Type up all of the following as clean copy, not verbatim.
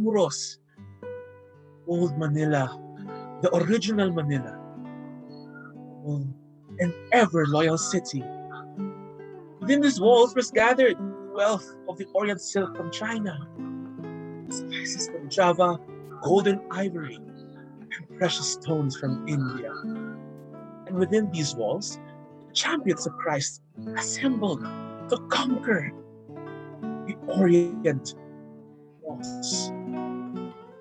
Intramuros, old Manila, the original Manila, an ever-loyal city. Within these walls was gathered the wealth of the Orient silk from China, spices from Java, golden ivory, and precious stones from India. And within these walls, the champions of Christ assembled to conquer the Orient walls.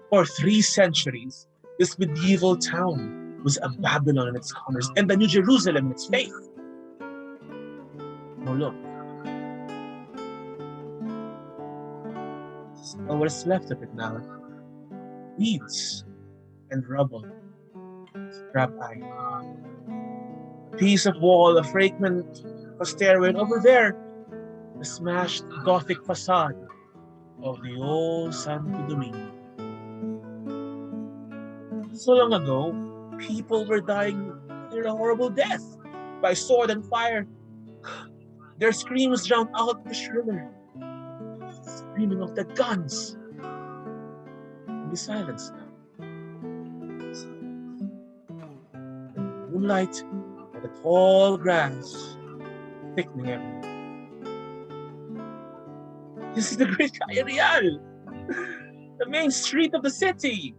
For 3 centuries, this medieval town was a Babylon in its corners and the New Jerusalem in its faith. Oh, look. All what is left of it now. Weeds and rubble. Scrap iron. A piece of wall, a fragment of a stairway, and over there, the smashed Gothic facade of the old Santo Domingo. So long ago, people were dying a horrible death by sword and fire. Their screams drowned out the shriller screaming of the guns. And the silence now. The moonlight and the tall grass thickening everywhere. This is the Great Calle Real, the main street of the city,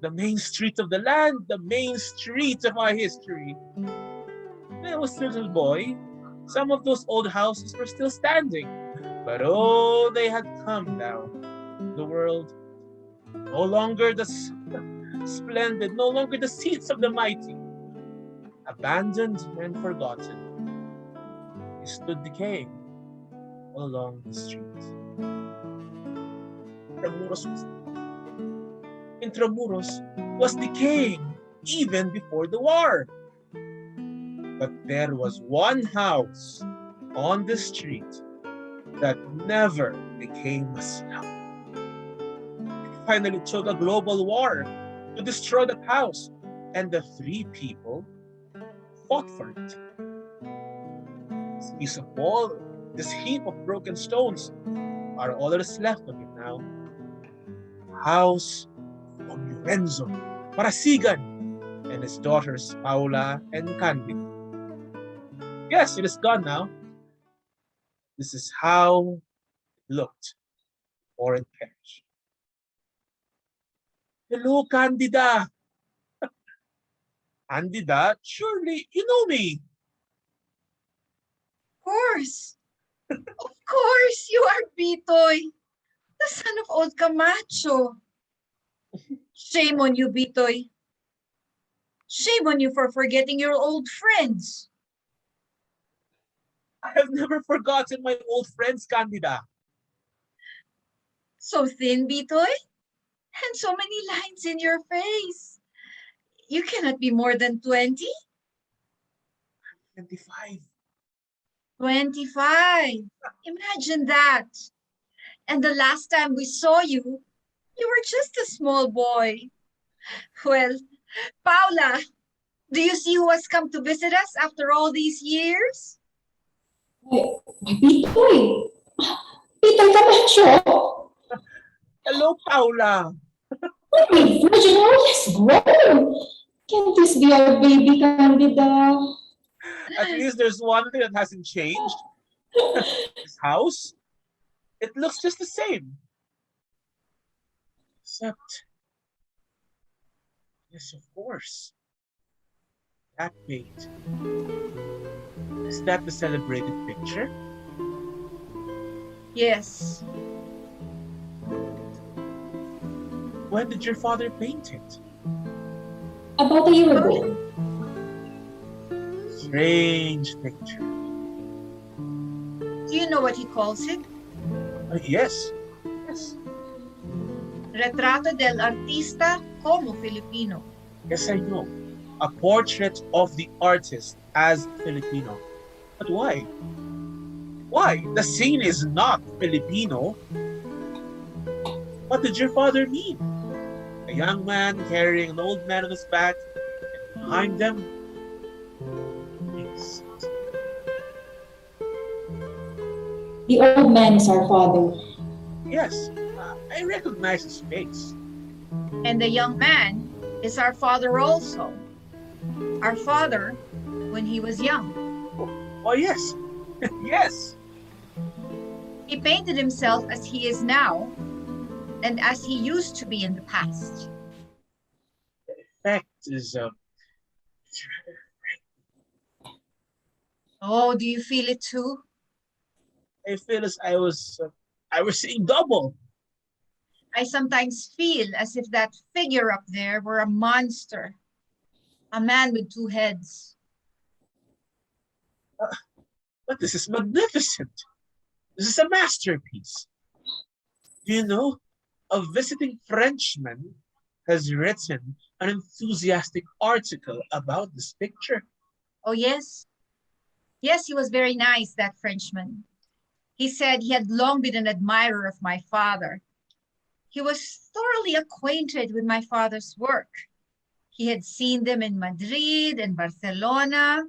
the main street of the land, the main street of our history. When I was a little boy, some of those old houses were still standing, but oh, they had come now. The world, no longer the splendid, no longer the seats of the mighty, abandoned and forgotten, they stood decaying along the streets. Intramuros was decaying even before the war. But there was one house on the street that never became a slum. It finally took a global war to destroy that house, and the 3 people fought for it. This piece of wall, this heap of broken stones, are all that is left of it now. House of Lorenzo Parasigan and his daughters Paula and Candy. Yes, it is gone now. This is how it looked before it perished. Hello, Candida. Candida, surely you know me. Of course, you are Bitoy, the son of old Camacho. Shame on you, Bitoy. Shame on you for forgetting your old friends. I have never forgotten my old friends, Candida. So thin, Bitoy, and so many lines in your face. You cannot be more than 20? 25. 25. Imagine that. And the last time we saw you, you were just a small boy. Well, Paula, do you see who has come to visit us after all these years? Bitoy! Bitoy Camacho! Hello, Paula. Oh my virgin, how has grown! Can this be our baby, Candida? At least there's one thing that hasn't changed. This house, it looks just the same. Except, yes, of course, that date. Is that the celebrated picture? Yes. When did your father paint it? About a year ago. Strange picture. Do you know what he calls it? Yes. Yes. Retrato del artista como Filipino. Yes, I know. A portrait of the artist as Filipino. But why? Why? The scene is not Filipino. What did your father mean? A young man carrying an old man on his back, and behind them, yes. The old man is our father. Yes, I recognize his face. And the young man is our father also. Our father when he was young. Oh, yes. Yes. He painted himself as he is now and as he used to be in the past. Fact is, Oh, do you feel it too? I feel as I was seeing double. I sometimes feel as if that figure up there were a monster, a man with two heads. But this is magnificent. This is a masterpiece. Do you know, a visiting Frenchman has written an enthusiastic article about this picture. Oh, yes. Yes, he was very nice, that Frenchman. He said he had long been an admirer of my father. He was thoroughly acquainted with my father's work. He had seen them in Madrid and Barcelona,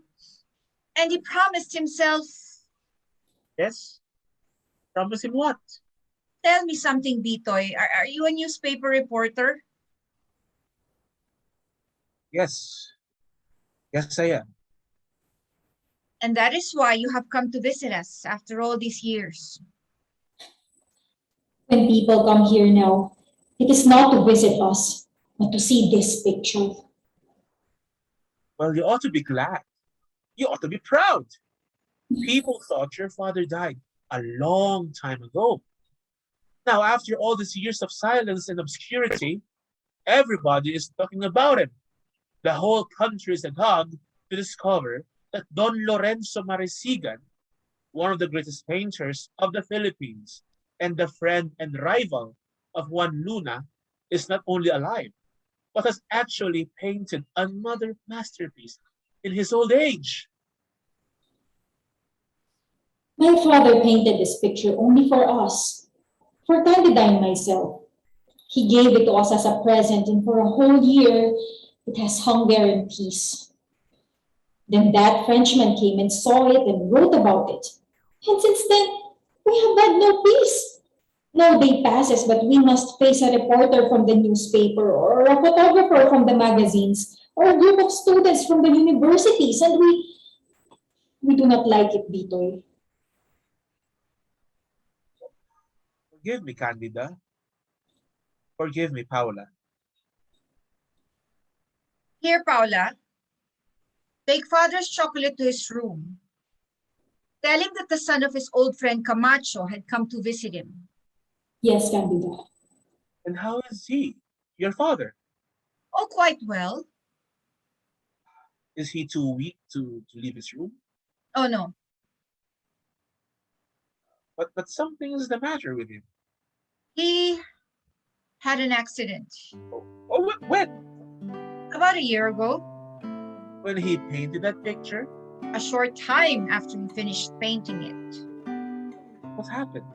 and he promised himself, Yes? Promise him what? tell me something, Bitoy. Are you a newspaper reporter? Yes. Yes, I am. And that is why you have come to visit us after all these years. When people come here now, it is not to visit us, but to see this picture. Well, you ought to be glad. You ought to be proud. People thought your father died a long time ago. Now, after all these years of silence and obscurity, everybody is talking about him. The whole country is agog to discover that Don Lorenzo Marisigan, one of the greatest painters of the Philippines and the friend and rival of Juan Luna, is not only alive, but has actually painted another masterpiece in his old age. My father painted this picture only for us, for Candida and myself. He gave it to us as a present, and for a whole year, it has hung there in peace. Then that Frenchman came and saw it and wrote about it. And since then, we have had no peace. No day passes, but we must face a reporter from the newspaper or a photographer from the magazines or a group of students from the universities, and we do not like it, Bitoy. Forgive me, Candida. Forgive me, Paula. Here, Paula, take father's chocolate to his room. Tell him that the son of his old friend Camacho had come to visit him. Yes, Candida. And how is he, your father? Oh, quite well. Is he too weak to leave his room? Oh, no. But something is the matter with him. He had an accident Oh, when? about a year ago, When he painted that picture? a short time after he finished painting it. What happened?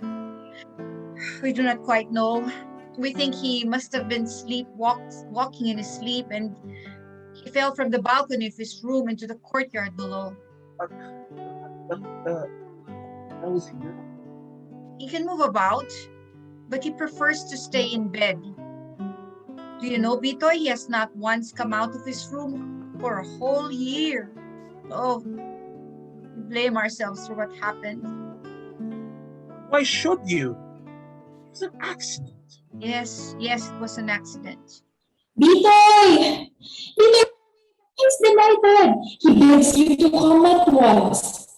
We do not quite know. We think he must have been walking in his sleep, and he fell from the balcony of his room into the courtyard below. But, but how is he now? He can move about, but he prefers to stay in bed. Do you know, Bitoy, he has not once come out of his room for a whole year. Oh, we blame ourselves for what happened. Why should you? It's an accident. Yes, it was an accident. Bitoy! Bitoy is delighted. He begs you to come at once.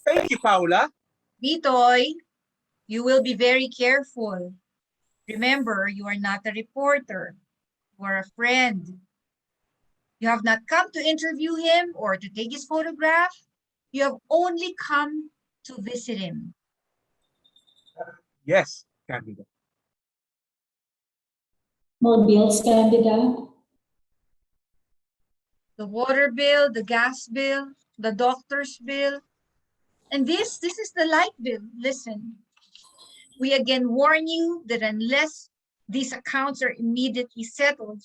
Thank you, Paula. Bitoy, you will be very careful. Remember, you are not a reporter. You are a friend. You have not come to interview him or to take his photograph. You have only come to visit him. Yes, Candida. More bills, Candida? The water bill, the gas bill, the doctor's bill, and this is the light bill. Listen, we again warn you that unless these accounts are immediately settled,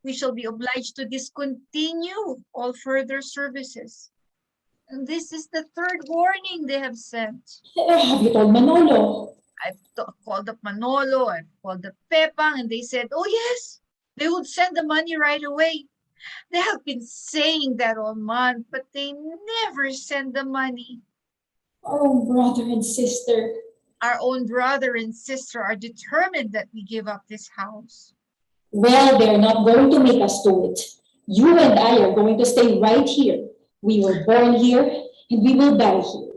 we shall be obliged to discontinue all further services. And this is the third warning they have sent. Have you told Manolo? Called up Manolo, I've called up Pepang, and they said, oh yes, they would send the money right away. They have been saying that all month, but they never send the money. Our own brother and sister. Our own brother and sister are determined that we give up this house. Well, they're not going to make us do it. You and I are going to stay right here. We were born here and we will die here.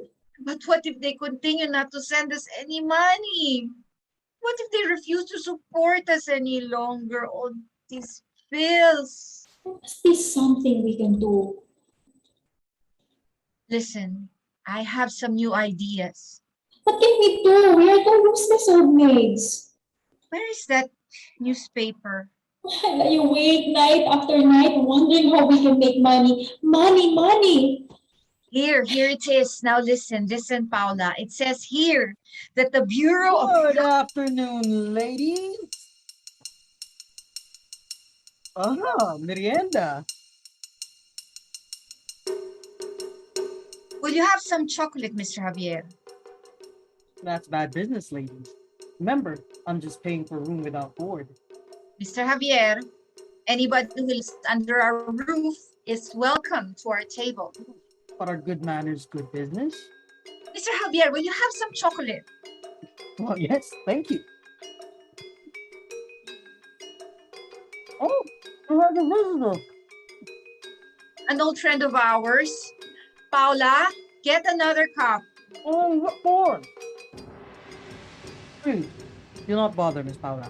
But what if they continue not to send us any money? What if they refuse to support us any longer? All these bills. There must be something we can do. Listen, I have some new ideas. What can we do? We are no useless old maids. Where is that newspaper? I lie awake night after night wondering how we can make money. Money! Here it is. Now listen, Paula. It says here that the Bureau of... Good afternoon, ladies. Merienda. Will you have some chocolate, Mr. Javier? That's bad business, ladies. Remember, I'm just paying for room without board. Mr. Javier, anybody who lives under our roof is welcome to our table. But are good manners good business? Mr. Javier, will you have some chocolate? Well, yes, thank you. Oh, I have a visitor. An old friend of ours. Paula, get another cup. Oh, what for? Please, do not bother, Miss Paula.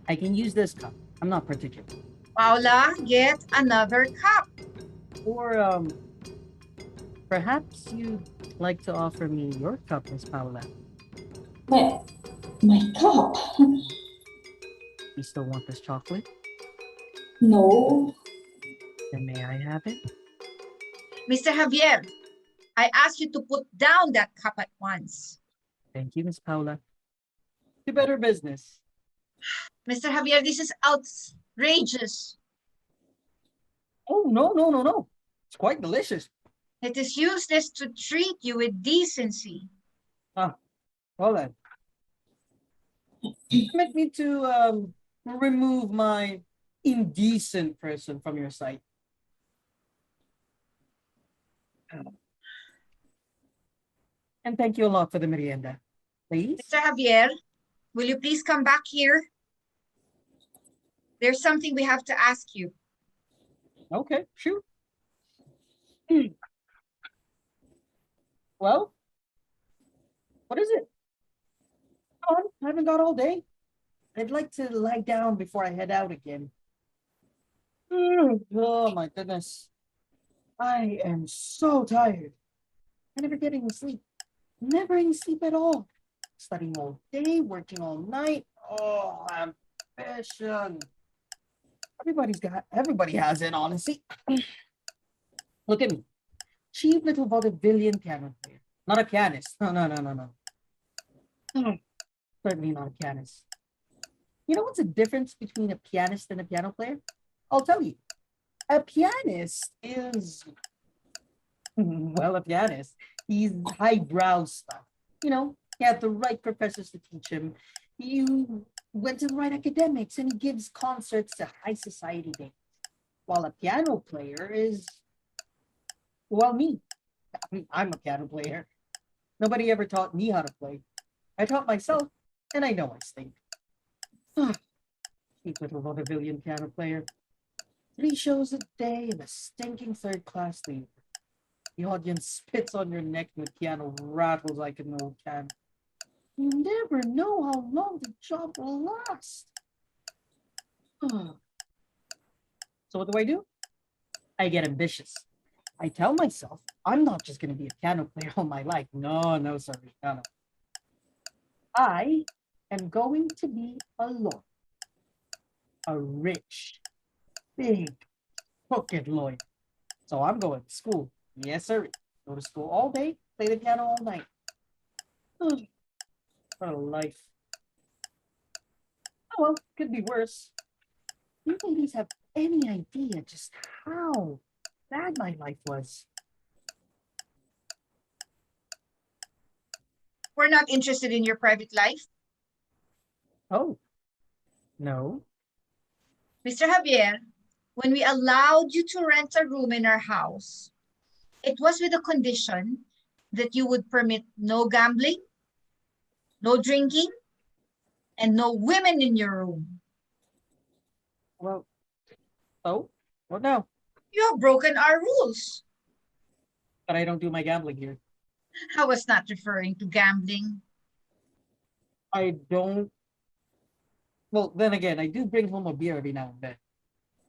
I can use this cup. I'm not particular. Paula, get another cup. Or, perhaps you'd like to offer me your cup, Miss Paula. My cup? You still want this chocolate? No. Then may I have it? Mr. Javier, I ask you to put down that cup at once. Thank you, Miss Paula. To better business. Mr. Javier, this is outrageous. Oh, no. It's quite delicious. It is useless to treat you with decency. Well then. Permit me to remove my indecent person from your sight. And thank you a lot for the merienda. Please? Mr. Javier, will you please come back here? There's something we have to ask you. Okay, shoot. Well, what is it? Come on, I haven't got all day. I'd like to lie down before I head out again. Oh my goodness. I am so tired. I never get any sleep. Never any sleep at all. Studying all day, working all night. Oh, ambition. Everybody has it, honestly. Look at me. Cheap little vaudevillian piano player. Not a pianist. No. Certainly not a pianist. You know what's the difference between a pianist and a piano player? I'll tell you. A pianist is, well, a pianist. He's highbrow stuff. You know, he had the right professors to teach him. He went to the right academics and he gives concerts to high society days. While a piano player is, well, me. I'm a piano player. Nobody ever taught me how to play. I taught myself, and I know I stink. Cheap little vaudevillian piano player. 3 shows a day and a stinking third-class leader. The audience spits on your neck and the piano rattles like an old can. You never know how long the job will last. So what do? I get ambitious. I tell myself, I'm not just going to be a piano player all my life. No, sorry. No. I am going to be a lawyer. A rich, big, crooked lawyer. So I'm going to school. Yes, sir. Go to school all day, play the piano all night. What a life. Oh well, could be worse. You ladies have any idea just how bad my life was? We're not interested in your private life. Oh, no. Mr. Javier, when we allowed you to rent a room in our house, it was with the condition that you would permit no gambling, no drinking, and no women in your room. Well, oh, well, no. You have broken our rules. But I don't do my gambling here. I was not referring to gambling. I don't. Well, then again, I do bring home a beer every now and then.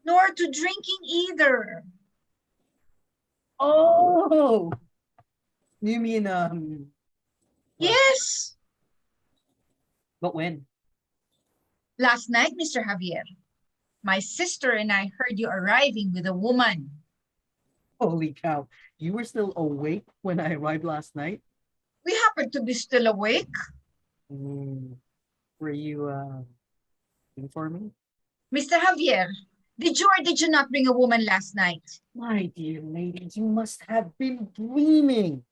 Nor to drinking either. Oh, you mean well, Yes. but when? Last night, Mr. Javier, my sister and I heard you arriving with a woman. Holy cow! You were still awake when I arrived last night. We happened to be still awake. Mm, were you looking for me? Mr. Javier, did you or did you not bring a woman last night? My dear ladies, you must have been dreaming.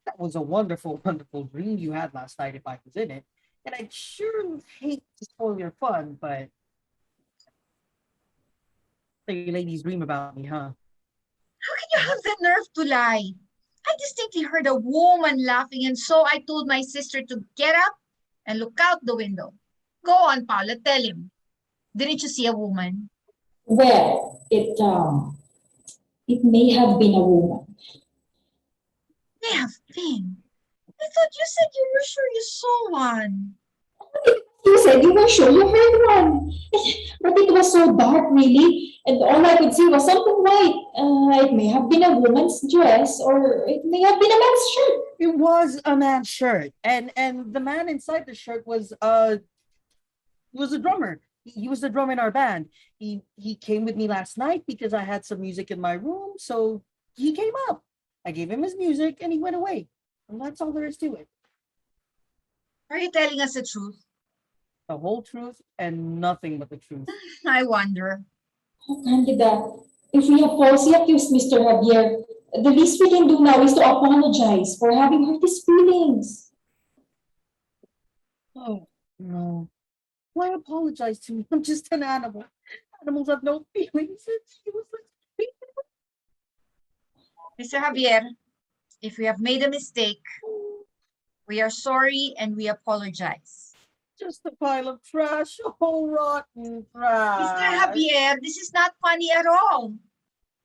That was a wonderful, wonderful dream you had last night if I was in it. And I'd sure hate to spoil your fun, but you ladies dream about me, huh? How can you have the nerve to lie? I distinctly heard a woman laughing, and so I told my sister to get up and look out the window. Go on, Paula, tell him. Didn't you see a woman? Well, it may have been a woman. May have been. I thought you said you were sure you saw one. You said you were sure you heard one. But it was so dark, really, and all I could see was something white. It may have been a woman's dress, or it may have been a man's shirt. It was a man's shirt, and the man inside the shirt was a drummer. He was the drummer in our band. He came with me last night because I had some music in my room, so he came up. I gave him his music, and he went away. And that's all there is to it. Are you telling us the truth? The whole truth and nothing but the truth. I wonder. Oh, Candida, if we have falsely accused Mr. Javier, the least we can do now is to apologize for having hurt his feelings. Oh, no. Why apologize to me? I'm just an animal. Animals have no feelings. It's useless. Mr. Javier, if we have made a mistake, we are sorry and we apologize. Just a pile of trash. Oh, rotten Mr. trash. Javier, this is not funny at all.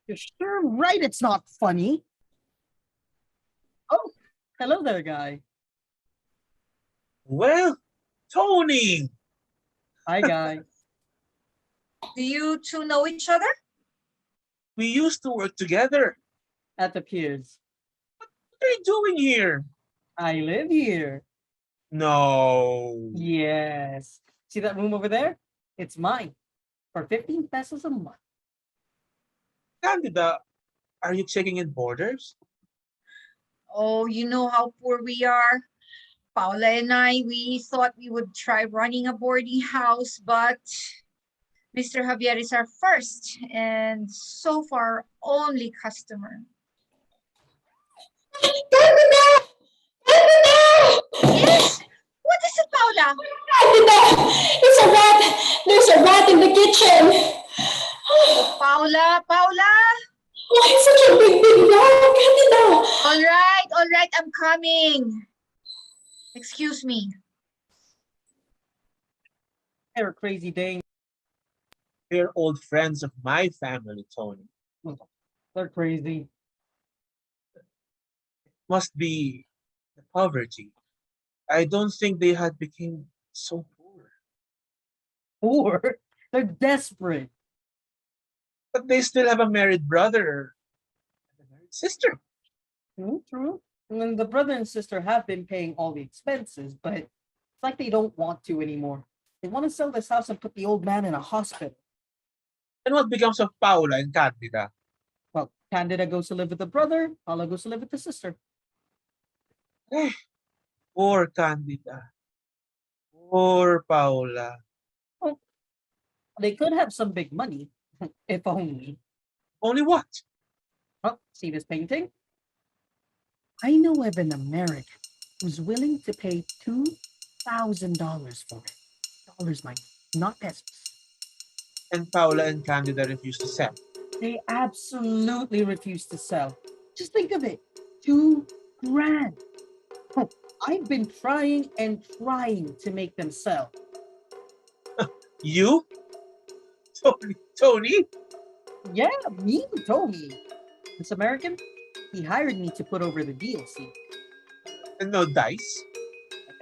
You're sure right it's not funny. Oh, hello there, guy. Well, Tony, Hi, guy. Do you two know each other? we used to work together. At the piers. What are you doing here? I live here. No. Yes. See that room over there? It's mine. For 15 pesos a month. Candida, are you checking in borders? Oh, you know how poor we are. Paula and I, we thought we would try running a boarding house, but Mr. Javier is our first and so far only customer. Candida! Candida! Yes? What is it, Paula? Candida! It's a rat! There's a rat in the kitchen! Paula, Paula! Why such a big rat, Candida? All right, I'm coming. Excuse me. They're a crazy Dane. They're old friends of my family, Tony. They're crazy. Must be the poverty. I don't think they had become so poor. Poor. They're desperate. But they still have a married brother and a married sister. True, true. And then the brother and sister have been paying all the expenses, but it's like they don't want to anymore. They want to sell this house and put the old man in a hospital. And what becomes of Paula and Candida? Well, Candida goes to live with the brother, Paula goes to live with the sister. Poor Candida. Poor Paula. They could have some big money, if only. Only what? Oh, see this painting? I know of an American was willing to pay $2,000 for it. Dollars, mind you, not pesos. And Paula and Candida refused to sell. They absolutely refused to sell. Just think of it, 2 grand. Oh, I've been trying and trying to make them sell. You? Tony? Yeah, me, Tony. This American, he hired me to put over the deal, see. And no dice?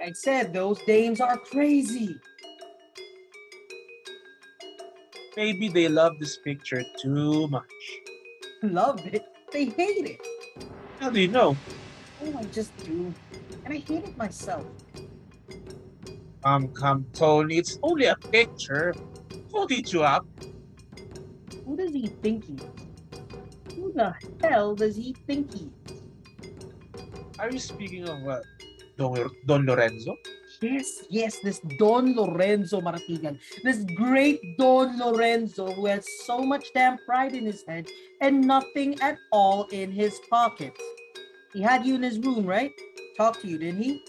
Like I said, those dames are crazy. Maybe they love this picture too much. Love it. They hate it. How do you know? Oh, I just do. And I hate it myself. Come, Tony. It's only a picture. Hold it you up. Who does he think he is? Who the hell does he think he is? Are you speaking of Don Lorenzo? Yes, this Don Lorenzo Martigan. This great Don Lorenzo who has so much damn pride in his head and nothing at all in his pockets. He had you in his room, right? Talked to you, didn't he?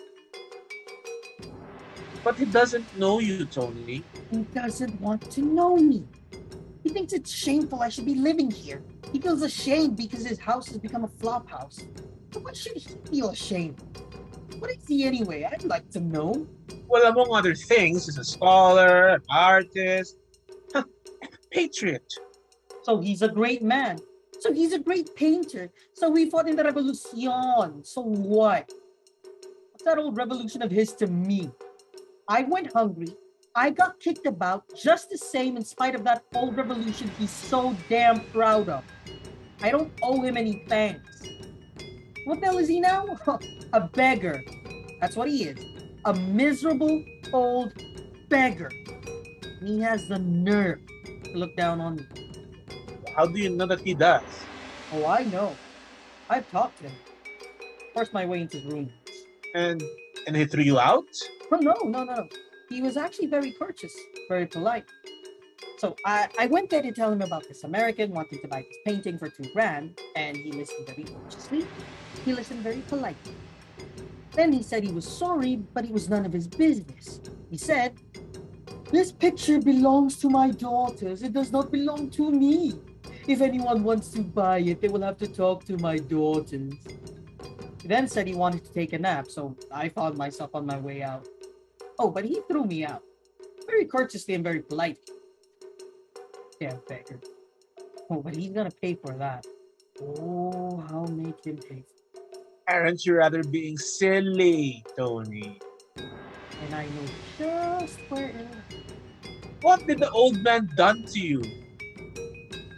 But he doesn't know you, Tony. He doesn't want to know me. He thinks it's shameful I should be living here. He feels ashamed because his house has become a flop house. But what should he feel ashamed? What is he anyway? I'd like to know. Well, among other things, he's a scholar, an artist, a patriot. So he's a great man. So he's a great painter. So he fought in the revolution. So what? What's that old revolution of his to me? I went hungry. I got kicked about just the same in spite of that old revolution he's so damn proud of. I don't owe him any thanks. What the hell is he now? A beggar. That's what he is. A miserable old beggar. And he has the nerve to look down on me. How do you know that he does? Oh, I know. I've talked to him. Forced my way into his room. And he threw you out? Oh, no. He was actually very courteous, very polite. So I went there to tell him about this American wanting to buy this painting for 2 grand, and he listened very courteously. He listened very politely. Then he said he was sorry, but it was none of his business. He said, "This picture belongs to my daughters. It does not belong to me. If anyone wants to buy it, they will have to talk to my daughters." He then said he wanted to take a nap, so I found myself on my way out. Oh, but he threw me out. Very courteously and very politely. Damn beggar. Oh, but he's gonna pay for that. Oh, I'll make him pay for it. Aren't you rather being silly, Tony? And I know just where it is. What did the old man done to you?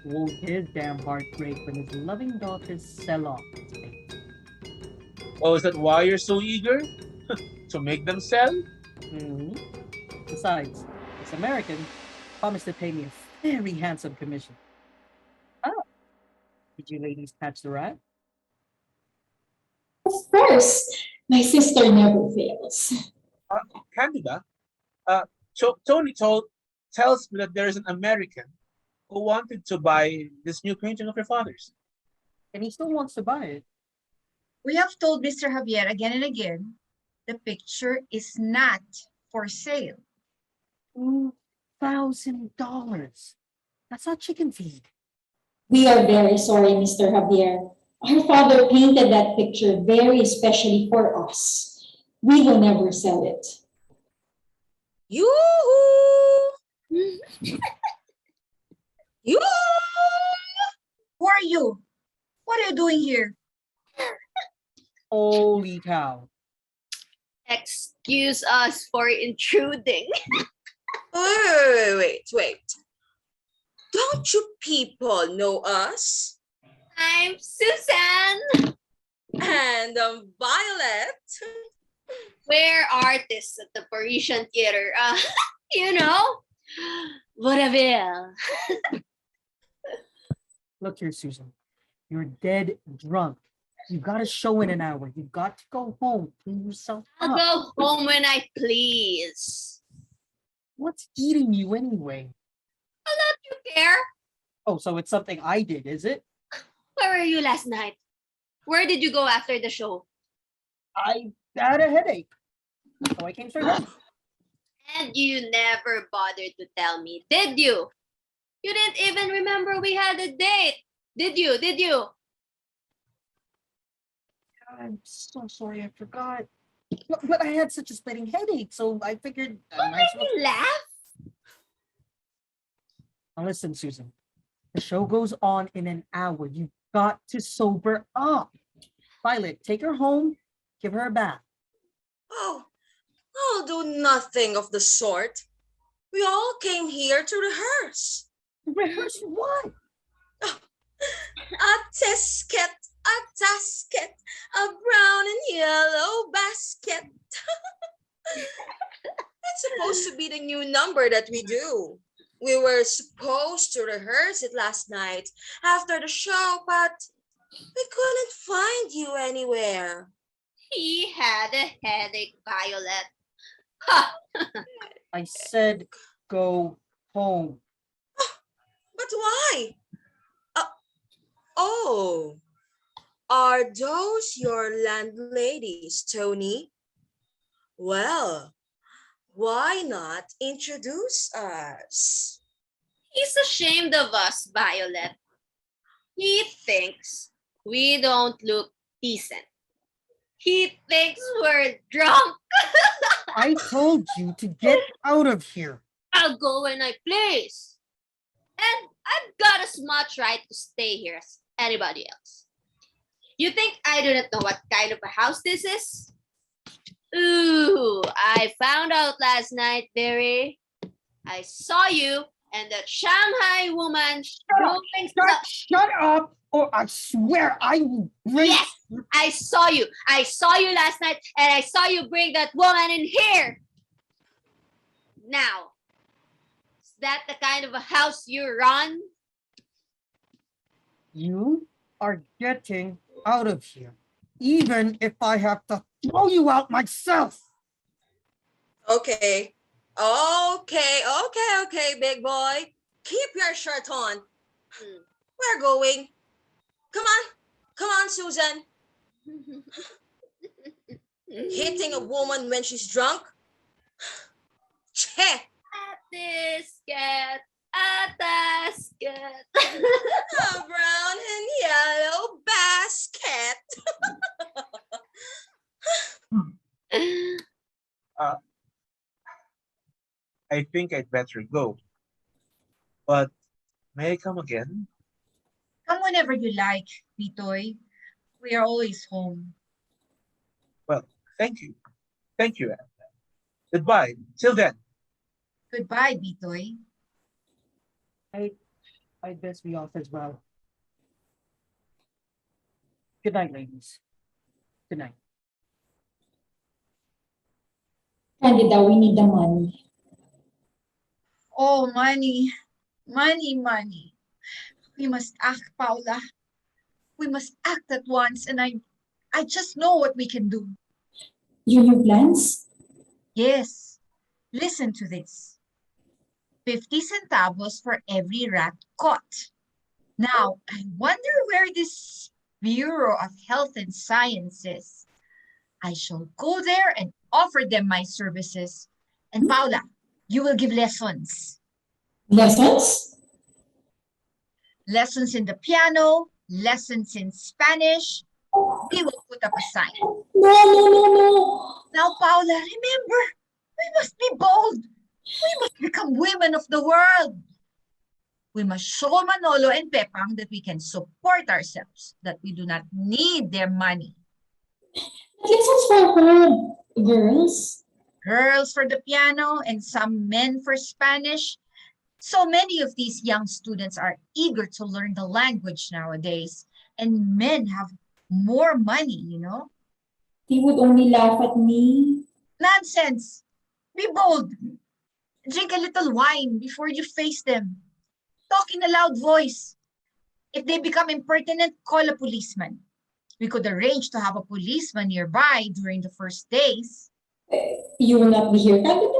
Won't his damn heart break when his loving daughters sell off his painting? Oh, is that why you're so eager? To make them sell? Mhm. Besides, this American promised to pay me a very handsome commission. Ah, did you ladies catch the rat? Of course, my sister never fails. Candida, Tony tells me that there is an American who wanted to buy this new painting of your father's. And he still wants to buy it. We have told Mr. Javier again and again, the picture is not for sale. $2,000. That's not chicken feed. We are very sorry, Mr. Javier. Our father painted that picture very especially for us. We will never sell it. Yoo-hoo! Yoo! Who are you? What are you doing here? Holy cow. Excuse us for intruding. Wait. Don't you people know us? I'm Susan. And Violet. We're artists at the Parisian Theater. You know, vaudeville. Look here, Susan. You're dead drunk. You've got a show in an hour. You've got to go home. Clean yourself I'll up. go home when I please. What's eating you anyway? I'll let you care. Oh, so it's something I did, is it? Where were you last night? Where did you go after the show? I I had a headache, so I came straight home. And you never bothered to tell me, did you? You didn't even remember we had a date. Did you? Did you? I'm so sorry, I forgot. But I had such a splitting headache, so I figured I might as well. You laugh? Now listen, Susan. The show goes on in an hour. You've got to sober up. Violet, take her home, give her a bath. Oh, I'll do nothing of the sort. We all came here to rehearse. Rehearse what? A tisket, a tasket, a brown and yellow basket. It's supposed to be the new number that we do. We were supposed to rehearse it last night after the show, but we couldn't find you anywhere. He had a headache, Violet. Ha! I said go home. But why? Oh, are those your landladies, Tony? Well, why not introduce us? He's ashamed of us, Violet. He thinks we don't look decent. He thinks we're drunk. I told you to get out of here. I'll go when I please. And I've got as much right to stay here as anybody else. You think I do not know what kind of a house this is? Ooh, I found out last night, Barry. I saw you and that Shanghai woman doing stuff. Shut up, or I swear I will break. Yes, I saw you. I saw you last night, and I saw you bring that woman in here. Now, is that the kind of a house you run? You are getting out of here, even if I have to throw you out myself. Okay, big boy. Keep your shirt on. We're going. Come on, Susan. Hitting a woman when she's drunk? Che! A basket. A brown and yellow basket. I think I'd better go. But may I come again? Come whenever you like, Bitoy. We are always home. Well, thank you. Thank you, Anne. Goodbye. Till then. Goodbye, Bitoy. I'd best be off as well. Good night, ladies. Good night. Candida, we need the money. Oh, money. Money. We must act, Paula. We must act at once, and I just know what we can do. Your plans? Yes. Listen to this. 50 centavos for every rat caught. Now, I wonder where this Bureau of Health and Science is. I shall go there and offer them my services. And Paula, you will give lessons. Lessons? Lessons in the piano, lessons in Spanish. We will put up a sign. No. Now, Paula, remember, we must be bold. We must become women of the world. We must show Manolo and Pepang that we can support ourselves, that we do not need their money. Lessons for whom? Girls? Girls for the piano and some men for Spanish. So many of these young students are eager to learn the language nowadays, and men have more money, you know? They would only laugh at me. Nonsense. Be bold. Drink a little wine before you face them. Talk in a loud voice. If they become impertinent, call a policeman. We could arrange to have a policeman nearby during the first days. You will not be here, Candida?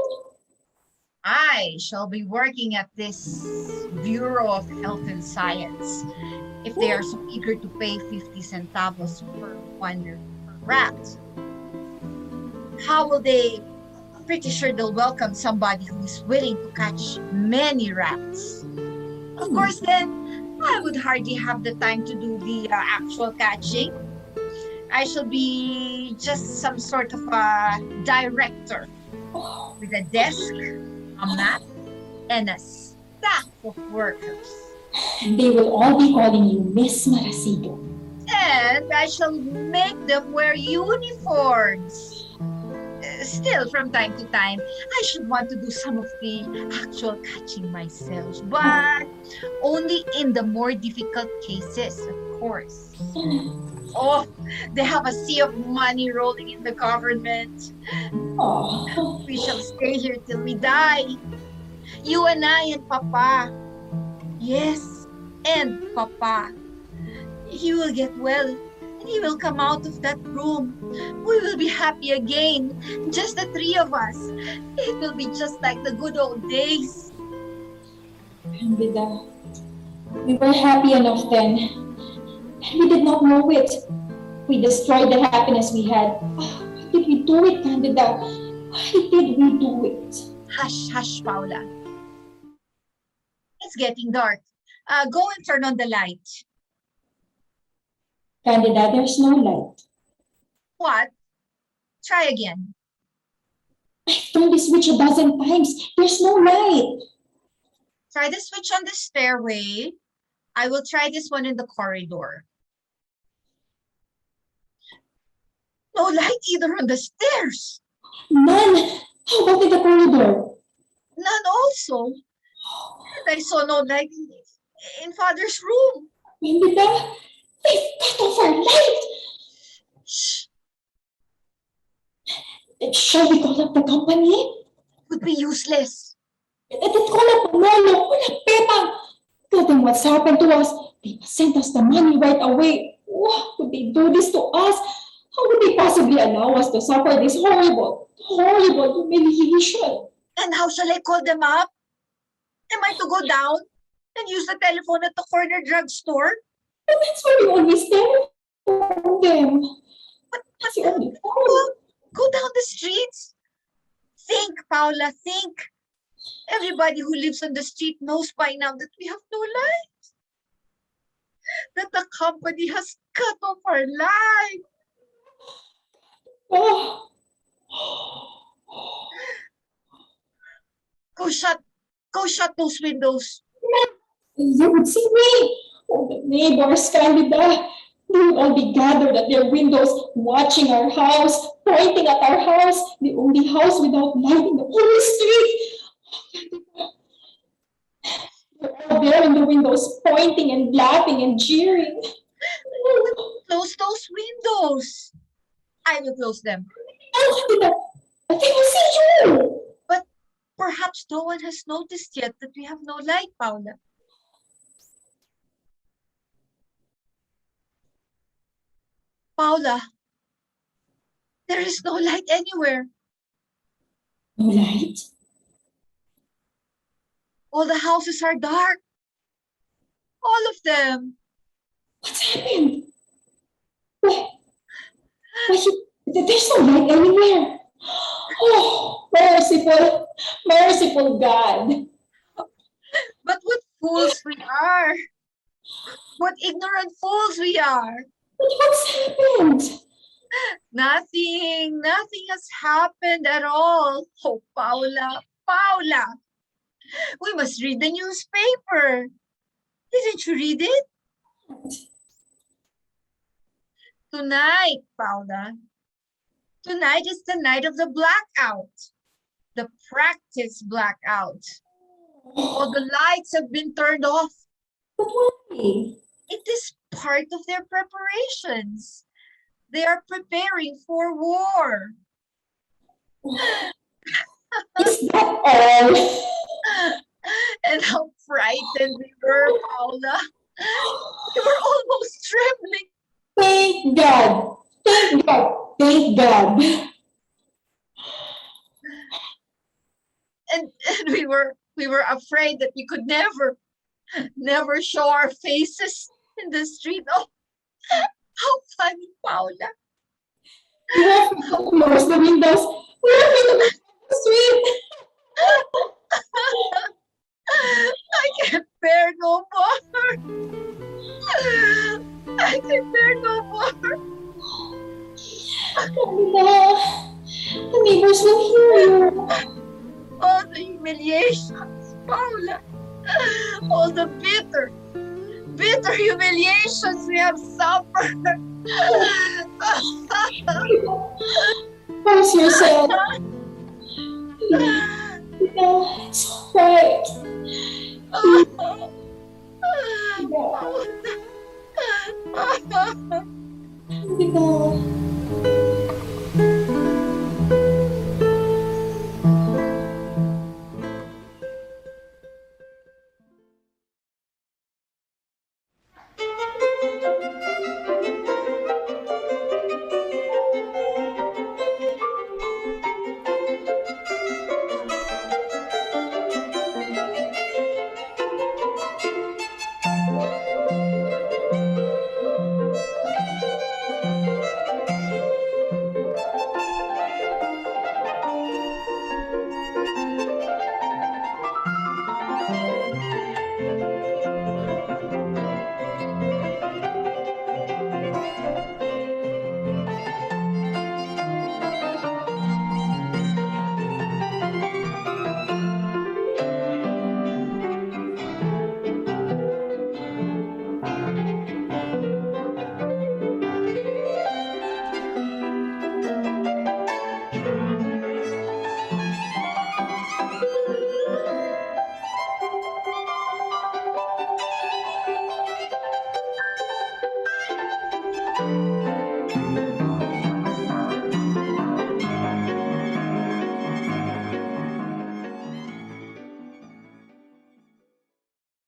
I shall be working at this Bureau of Health and Science. If they are so eager to pay 50 centavos per one rat. How will they? Pretty sure they'll welcome somebody who is willing to catch many rats. Of course, then I would hardly have the time to do the actual catching. I shall be just some sort of a director with a desk, a map, and a staff of workers. And they will all be calling you Miss Marasigo. And I shall make them wear uniforms. Still, from time to time, I should want to do some of the actual catching myself, but only in the more difficult cases, of course. Oh, they have a sea of money rolling in the government. Oh, We shall stay here till we die. You and I and Papa. Yes, and Papa. He will get well, and he will come out of that room. We will be happy again, just the three of us. It will be just like the good old days. Candida, we were happy enough then. And we did not know it. We destroyed the happiness we had. Why did we do it, Candida? Why did we do it? Hush, hush, Paula. It's getting dark. Go and turn on the light. Candida, there's no light. What? Try again. I've turned the switch 1,000 times. There's no light. Try the switch on the stairway. I will try this one in the corridor. No light either on the stairs. None. How about in the corridor? None also. And I saw no light in Father's room. Candida, they've cut off our light. Shh. Shall we call up the company? Would be useless. Call up Manolo. Call up Pepang. Tell them what's happened to us. They must send us the money right away. Why would they do this to us? How would they possibly allow us to suffer this horrible humiliation? And how shall I call them up? Am I to go down and use the telephone at the corner drugstore? And that's why we always telephone them. That's the only phone. Go down the streets. Think, Paula, think. Everybody who lives on the street knows by now that we have no light. That the company has cut off our light. Oh. Go shut those windows. You would see me. Oh, the neighbors, Candida. They would all be gathered at their windows, watching our house, pointing at our house, the only house without light in the whole street. They're all there in the windows, pointing and laughing and jeering. Close those windows. I will close them. Oh, Candida, but they will see you. Perhaps no one has noticed yet that we have no light, Paula. Paula, there is no light anywhere. No light? All the houses are dark. All of them. What's happened? There's no light anywhere. Oh, merciful God. But what fools we are. What ignorant fools we are. But what's happened? Nothing has happened at all. Oh, Paula. We must read the newspaper. Didn't you read it? Tonight, Paula. Tonight is the night of the blackout. The practice blackout. All the lights have been turned off. But why? It is part of their preparations. They are preparing for war. Is that all? And how frightened we were, Paula. We were almost trembling. Thank God. Thank God. Thank God. And we were afraid that we could never show our faces in the street. Oh, how funny, Paula. We have to close the windows Sweet. I can bear no more. I can bear no more. Camila, the neighbors will hear you. All the humiliations, Paula. All the bitter humiliations we have suffered. Force yourself. Camila, it's alright. Camila.